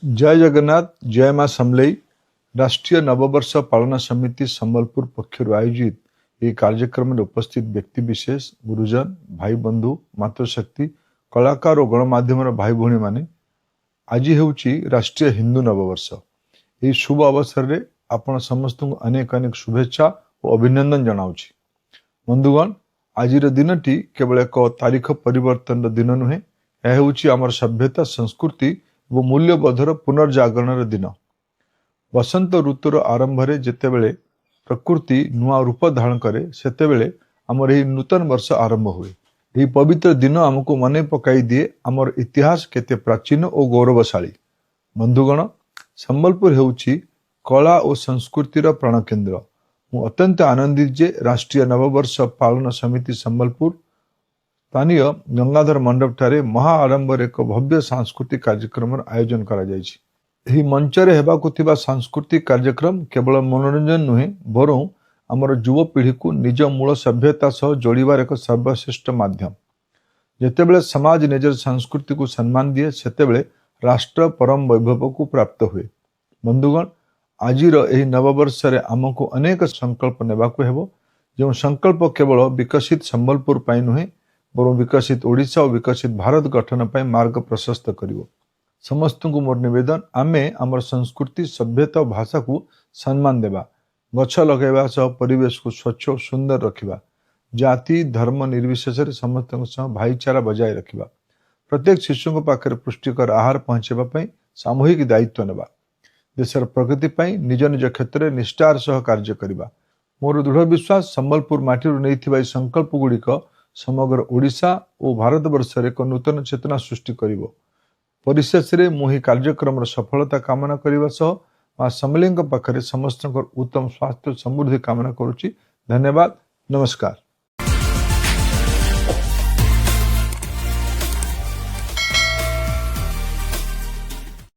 जय जगन्नाथ जय मां समलेई राष्ट्रीय नववर्ष पालन समिति संबलपुर पक्षर आयोजित यह कार्यक्रम में उपस्थित व्यक्ति विशेष गुरुजन भाई बंधु मातृशक्ति कलाकार और गणमाध्यम भाई भौणी माने आज होउची राष्ट्रीय हिंदू नववर्ष। यह शुभ अवसर में आपण समस्त अनेक अनेक शुभेच्छा और अभिनंदन जनाऊची। बंधुगण आज दिनटी केवल एक तारीख परिवर्तन दिन नुहे, यह होउची आमर सभ्यता संस्कृति वो मूल्यबोधर पुनर्जागरण दिन। वसंत ऋतुर आरंभ रे जेतेबेले प्रकृति नुआ रूप धारण करे सेतेबेले आमर यही नूतन वर्ष आरंभ हुए। यही पवित्र दिन आमको मने पकाई दिए आमर इतिहास केते प्राचीन और गौरवशाली। बंधुगण संबलपुर हेउची कला और संस्कृतिर प्राण केन्द्र। मु अत्यंत आनंदित जे राष्ट्रीय नववर्ष पालन समिति संबलपुर स्थानीय गंगाधर मंडप ठारे महा आडंबर एक भव्य सांस्कृतिक कार्यक्रम आयोजन करा जायछि। एही मंचरे हेबाकु थिबा सांस्कृतिक कार्यक्रम केवल मनोरंजन नुहे बरं आमर युवपीढ़ी को निज मूल सभ्यता सह जोड़िबार एक सर्वश्रेष्ठ माध्यम। जेतेबेले समाज निजर संस्कृति को सम्मान दिए सेतेबेले राष्ट्र परम वैभव को प्राप्त हुए। बंधुगण आजिर एही नववर्ष रे आमको अनेक संकल्प नेबाकु हेबो, जो संकल्प केवल विकसित संबलपुर पाई नुहे बरं विकसित ओडिशा और विकसित भारत गठन पाई मार्ग प्रशस्त करिवो। समस्त को मोर निवेदन आमे आमर संस्कृति सभ्यता और भाषा को सम्मान देबा, गछ लगेबा सह परिवेश को स्वच्छ और सुंदर रखिबा, जाति धर्म निर्विशेष समस्त भाईचारा बजाय रखिबा, प्रत्येक शिशु पाखे पुष्टिकर आहार पहुंचेबा पई सामूहिक दायित्व नेबा, देशर प्रगति पई निज निज क्षेत्र में निष्ठार सह कार्य करिबा। मोर दृढ़ विश्वास संबलपुर माटीरु नैथिबा संकल्प गुड़िक समग्र ओडिशा और भारत वर्ष एक नूतन चेतना सृष्टि करिवो। परिशेष रे मुही कार्यक्रम सफलता कामना करने सह मां समलेई पाखरे समस्त उत्तम स्वास्थ्य समृद्धि कामना करुछि। धन्यवाद, नमस्कार।